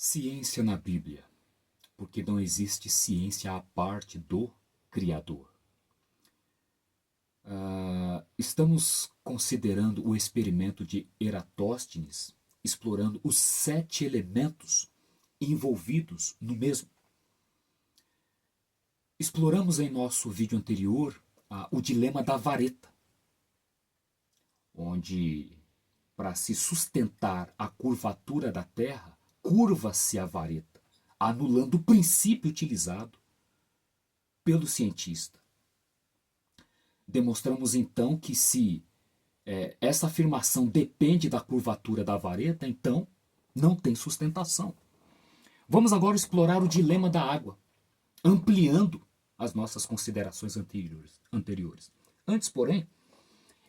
Ciência na Bíblia, porque não existe ciência à parte do Criador. Estamos considerando o experimento de Eratóstenes, explorando os 7 elementos envolvidos no mesmo. Exploramos em nosso vídeo anterior o dilema da vareta, onde, para se sustentar a curvatura da Terra, curva-se a vareta, anulando o princípio utilizado pelo cientista. Demonstramos então que se essa afirmação depende da curvatura da vareta, então não tem sustentação. Vamos agora explorar o dilema da água, ampliando as nossas considerações anteriores. Antes, porém,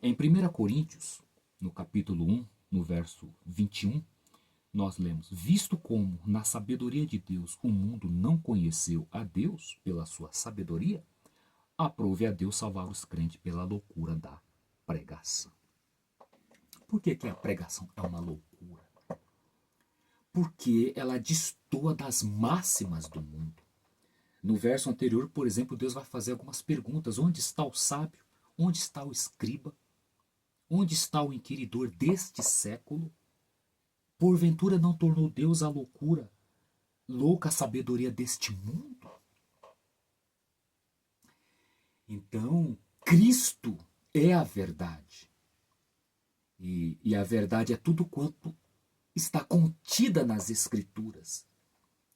em 1 Coríntios, no capítulo 1, no verso 21, nós lemos: visto como, na sabedoria de Deus, o mundo não conheceu a Deus pela sua sabedoria, aprove a Deus salvar os crentes pela loucura da pregação. Por que a pregação é uma loucura? Porque ela destoa das máximas do mundo. No verso anterior, por exemplo, Deus vai fazer algumas perguntas. Onde está o sábio? Onde está o escriba? Onde está o inquiridor deste século? Porventura não tornou Deus a loucura, louca a sabedoria deste mundo? Então, Cristo é a verdade. E a verdade é tudo quanto está contida nas Escrituras,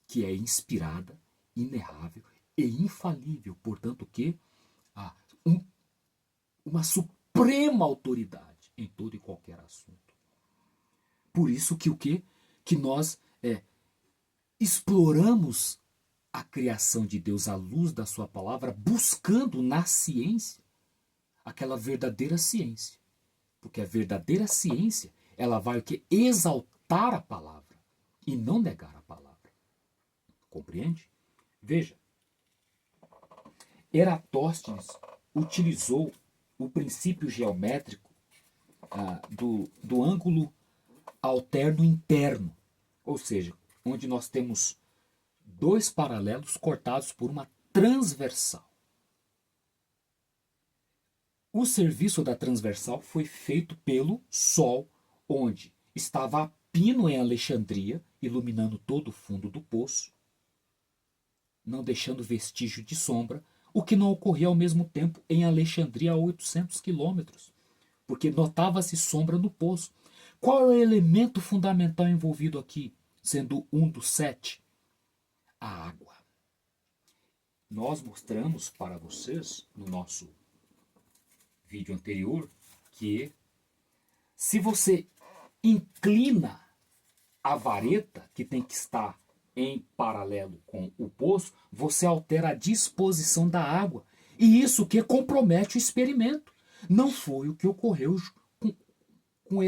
que é inspirada, inerrável e infalível. Portanto, que há uma suprema autoridade em todo e qualquer assunto. Por isso que o quê? Que nós exploramos a criação de Deus à luz da sua palavra, buscando na ciência aquela verdadeira ciência. Porque a verdadeira ciência, ela vai o quê? Exaltar a palavra e não negar a palavra. Compreende? Veja, Eratóstenes utilizou o princípio geométrico do ângulo alterno interno, ou seja, onde nós temos dois paralelos cortados por uma transversal. O serviço da transversal foi feito pelo Sol, onde estava a pino em Alexandria, iluminando todo o fundo do poço, não deixando vestígio de sombra, o que não ocorria ao mesmo tempo em Alexandria a 800 quilômetros, porque notava-se sombra no poço. Qual é o elemento fundamental envolvido aqui, sendo um dos 7? A água. Nós mostramos para vocês, no nosso vídeo anterior, que se você inclina a vareta, que tem que estar em paralelo com o poço, você altera a disposição da água. E isso que compromete o experimento. Não foi o que ocorreu com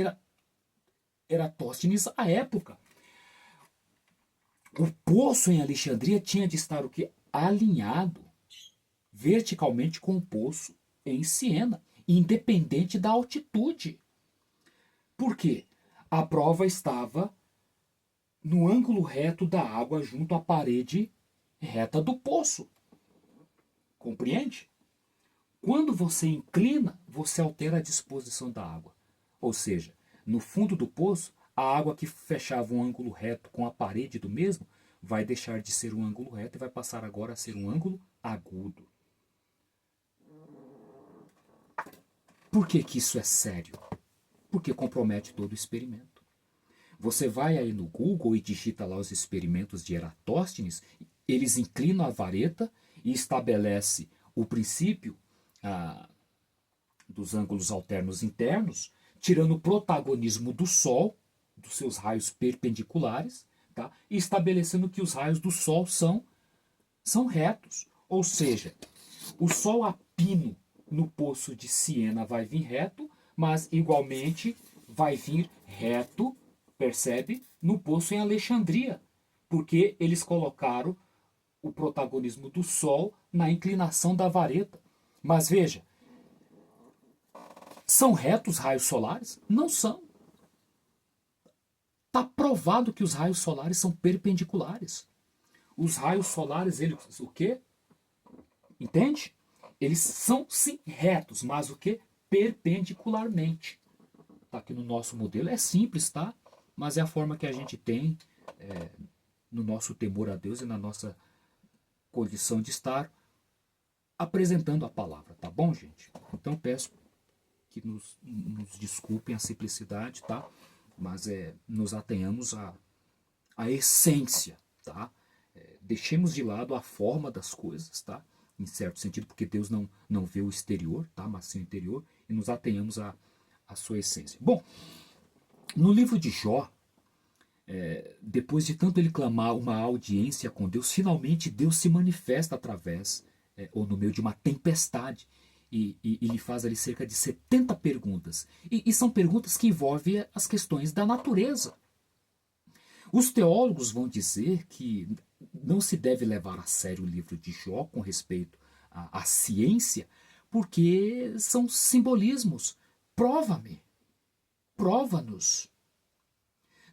Eratóstenes à época. O poço em Alexandria tinha de estar o quê? Alinhado verticalmente com o poço em Siena, independente da altitude. Por quê? A prova estava no ângulo reto da água junto à parede reta do poço. Compreende? Quando você inclina, você altera a disposição da água. Ou seja, no fundo do poço, a água que fechava um ângulo reto com a parede do mesmo vai deixar de ser um ângulo reto e vai passar agora a ser um ângulo agudo. Por que isso é sério? Porque compromete todo o experimento. Você vai aí no Google e digita lá os experimentos de Eratóstenes, eles inclinam a vareta e estabelece o princípio dos ângulos alternos internos, tirando o protagonismo do Sol, dos seus raios perpendiculares, tá? E estabelecendo que os raios do Sol são retos. Ou seja, o Sol a pino no poço de Siena vai vir reto, mas igualmente vai vir reto, percebe, no poço em Alexandria, porque eles colocaram o protagonismo do Sol na inclinação da vareta. Mas veja, são retos raios solares? Não são. Está provado que os raios solares são perpendiculares. Os raios solares, eles o quê? Entende? Eles são sim retos, mas o quê? Perpendicularmente. Tá aqui no nosso modelo. É simples, tá? Mas é a forma que a gente tem no nosso temor a Deus e na nossa condição de estar apresentando a palavra, tá bom, gente? Então peço que nos desculpem a simplicidade, tá? Mas nos atenhamos à essência, tá? Deixemos de lado a forma das coisas, tá? Em certo sentido, porque Deus não vê o exterior, tá? Mas sim o interior, e nos atenhamos à sua essência. Bom, no livro de Jó, depois de tanto ele clamar uma audiência com Deus, finalmente Deus se manifesta através, ou no meio de uma tempestade, e lhe faz ali cerca de 70 perguntas. E são perguntas que envolvem as questões da natureza. Os teólogos vão dizer que não se deve levar a sério o livro de Jó com respeito à ciência, porque são simbolismos. Prova-me, prova-nos.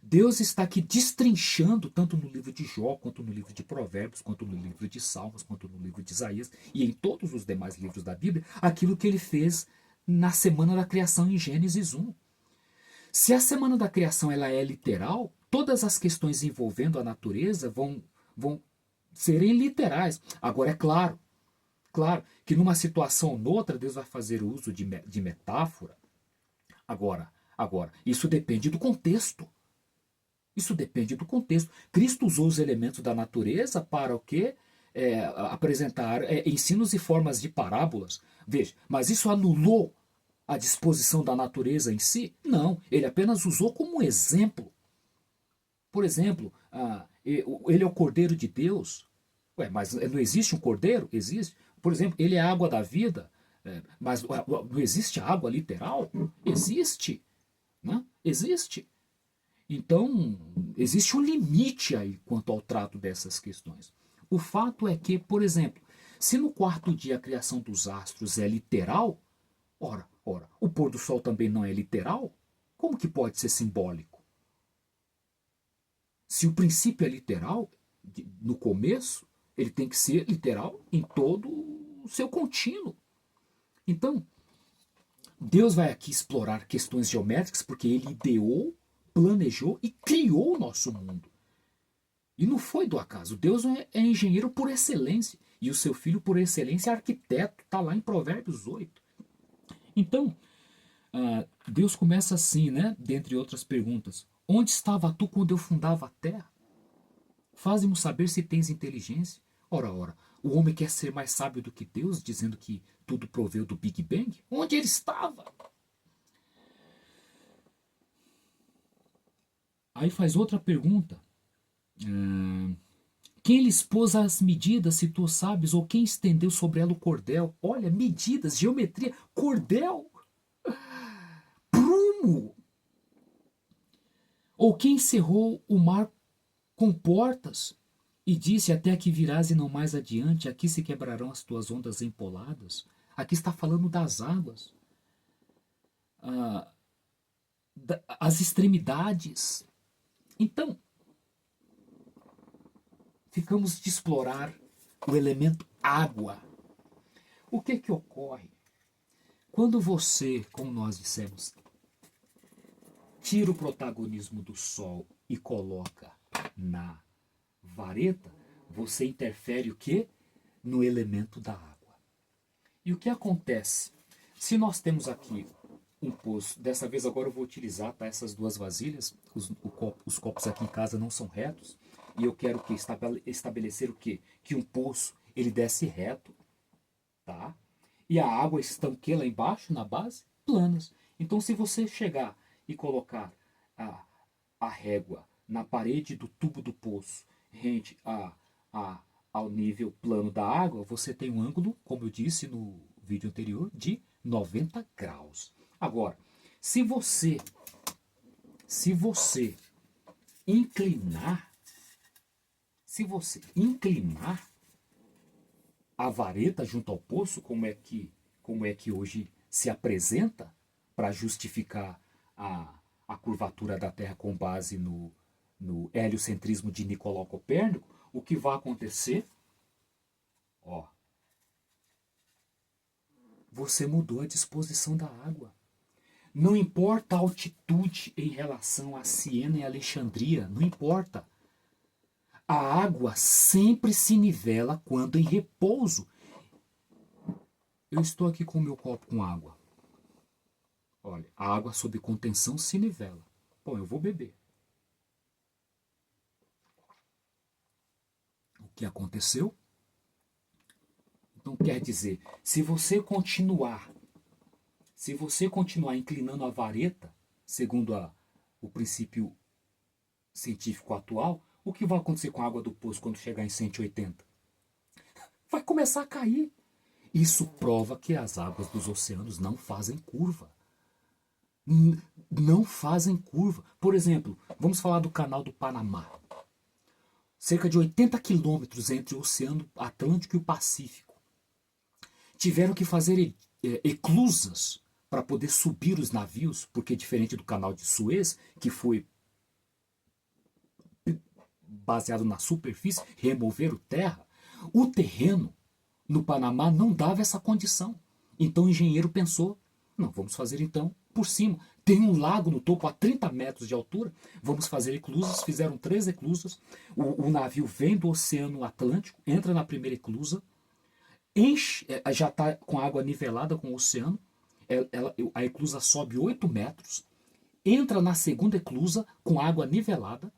Deus está aqui destrinchando, tanto no livro de Jó, quanto no livro de Provérbios, quanto no livro de Salmos, quanto no livro de Isaías, e em todos os demais livros da Bíblia, aquilo que ele fez na semana da criação em Gênesis 1. Se a semana da criação ela é literal, todas as questões envolvendo a natureza vão serem literais. Agora, é claro que numa situação ou noutra, Deus vai fazer uso de metáfora. Agora, isso depende do contexto. Isso depende do contexto. Cristo usou os elementos da natureza para o quê? Apresentar ensinos e formas de parábolas. Veja, mas isso anulou a disposição da natureza em si? Não, ele apenas usou como exemplo. Por exemplo, ele é o Cordeiro de Deus. Ué, mas não existe um cordeiro? Existe. Por exemplo, ele é a água da vida. Mas não existe água literal? Existe. Né? Existe. Então, existe um limite aí quanto ao trato dessas questões. O fato é que, por exemplo, se no quarto dia a criação dos astros é literal, ora, o pôr do sol também não é literal? Como que pode ser simbólico? Se o princípio é literal, no começo, ele tem que ser literal em todo o seu contínuo. Então, Deus vai aqui explorar questões geométricas porque ele ideou, planejou e criou o nosso mundo. E não foi do acaso. Deus é engenheiro por excelência. E o seu filho, por excelência, é arquiteto. Está lá em Provérbios 8. Então, Deus começa assim, né? Dentre outras perguntas. Onde estava tu quando eu fundava a terra? Faze-mo saber se tens inteligência. Ora, o homem quer ser mais sábio do que Deus, dizendo que tudo proveu do Big Bang? Onde ele estava? Aí faz outra pergunta. Quem lhe expôs as medidas, se tu sabes, ou quem estendeu sobre ela o cordel? Olha, medidas, geometria, cordel, prumo. Ou quem cerrou o mar com portas e disse até aqui virás e não mais adiante, aqui se quebrarão as tuas ondas empoladas? Aqui está falando das águas, as extremidades. Então, ficamos de explorar o elemento água. O que ocorre? Quando você, como nós dissemos, tira o protagonismo do sol e coloca na vareta, você interfere o quê? No elemento da água. E o que acontece? Se nós temos aqui um poço, dessa vez agora eu vou utilizar essas duas vasilhas, os copos aqui em casa não são retos, e eu quero que estabelecer o quê? Que um poço ele desce reto, tá? E a água estão que lá embaixo, na base, planas. Então se você chegar e colocar a régua na parede do tubo do poço, rente ao nível plano da água, você tem um ângulo, como eu disse no vídeo anterior, de 90 graus. Agora, se você inclinar a vareta junto ao poço, como é que hoje se apresenta para justificar a a curvatura da Terra com base no heliocentrismo de Nicolau Copérnico, o que vai acontecer? Ó, você mudou a disposição da água. Não importa a altitude em relação a Siena e Alexandria, não importa. A água sempre se nivela quando em repouso. Eu estou aqui com o meu copo com água. Olha, a água sob contenção se nivela. Bom, eu vou beber. O que aconteceu? Então quer dizer, se você continuar inclinando a vareta, segundo o princípio científico atual, o que vai acontecer com a água do poço quando chegar em 180? Vai começar a cair. Isso prova que as águas dos oceanos não fazem curva. Não fazem curva. Por exemplo, vamos falar do canal do Panamá. Cerca de 80 quilômetros entre o Oceano Atlântico e o Pacífico. Tiveram que fazer eclusas para poder subir os navios, porque diferente do canal de Suez, que foi baseado na superfície, removeram terra, o terreno no Panamá não dava essa condição. Então o engenheiro pensou, não, vamos fazer então por cima. Tem um lago no topo a 30 metros de altura, vamos fazer eclusas, fizeram 3 eclusas, o navio vem do Oceano Atlântico, entra na primeira eclusa, enche, já está com a água nivelada com o oceano, a eclusa sobe 8 metros, entra na segunda eclusa com água nivelada,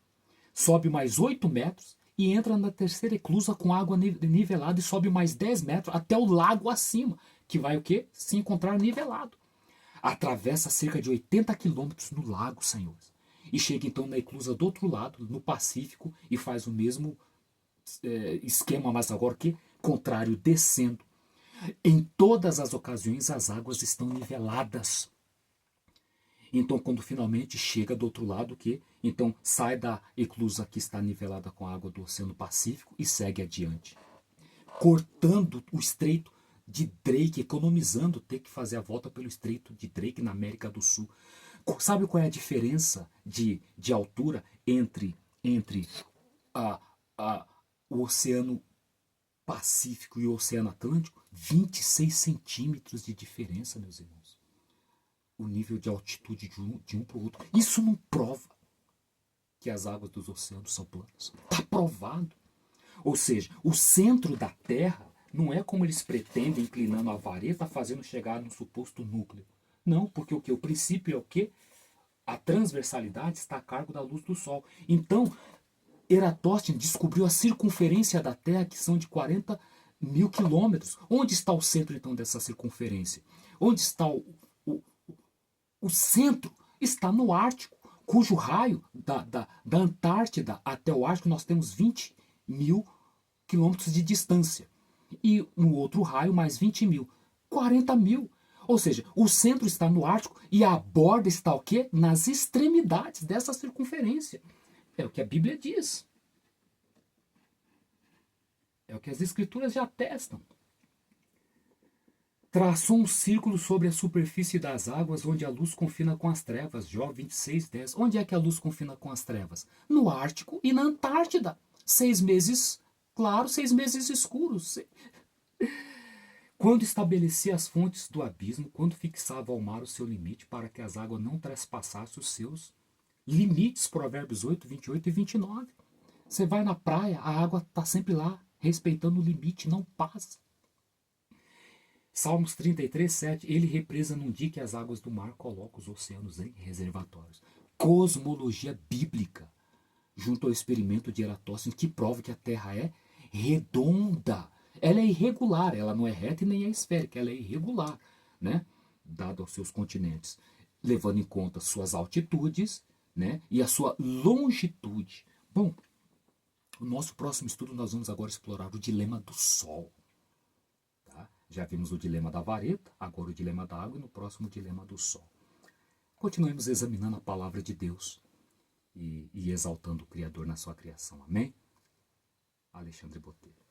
sobe mais 8 metros e entra na terceira eclusa com água nivelada e sobe mais 10 metros até o lago acima, que vai o quê? Se encontrar nivelado. Atravessa cerca de 80 quilômetros no lago, senhores. E chega então na eclusa do outro lado, no Pacífico, e faz o mesmo esquema, mas agora que contrário, descendo. Em todas as ocasiões as águas estão niveladas. Então, quando finalmente chega do outro lado, então sai da eclusa que está nivelada com a água do Oceano Pacífico e segue adiante, cortando o estreito de Drake, economizando ter que fazer a volta pelo estreito de Drake na América do Sul. Sabe qual é a diferença de altura entre o Oceano Pacífico e o Oceano Atlântico? 26 centímetros de diferença, meus irmãos. O nível de altitude de um para o outro. Isso não prova que as águas dos oceanos são planas. Está provado. Ou seja, o centro da Terra não é como eles pretendem, inclinando a vareta, fazendo chegar no suposto núcleo. Não, porque o princípio é o quê? A transversalidade está a cargo da luz do Sol. Então, Eratóstenes descobriu a circunferência da Terra, que são de 40 mil quilômetros. Onde está o centro, então, dessa circunferência? Onde está o centro? Está no Ártico, cujo raio da Antártida até o Ártico nós temos 20 mil quilômetros de distância. E no outro raio, mais 20 mil. 40 mil. Ou seja, o centro está no Ártico e a borda está o quê? Nas extremidades dessa circunferência. É o que a Bíblia diz. É o que as Escrituras já atestam. Traçou um círculo sobre a superfície das águas, onde a luz confina com as trevas. Jó 26:10. Onde é que a luz confina com as trevas? No Ártico e na Antártida. 6 meses claros, 6 meses escuros. Quando estabelecia as fontes do abismo, quando fixava ao mar o seu limite para que as águas não trespassassem os seus limites, Provérbios 8, 28 e 29. Você vai na praia, a água está sempre lá, respeitando o limite, não passa. Salmos 33:7, ele represa num dia que as águas do mar colocam os oceanos em reservatórios. Cosmologia bíblica, junto ao experimento de Eratóstenes, que prova que a Terra é redonda. Ela é irregular, ela não é reta e nem é esférica, ela é irregular, né? Dado aos seus continentes, levando em conta suas altitudes, né? E a sua longitude. Bom, no nosso próximo estudo nós vamos agora explorar o dilema do Sol. Tá? Já vimos o dilema da vareta, agora o dilema da água e no próximo o dilema do Sol. Continuemos examinando a palavra de Deus e exaltando o Criador na sua criação. Amém? Alexandre Botelho.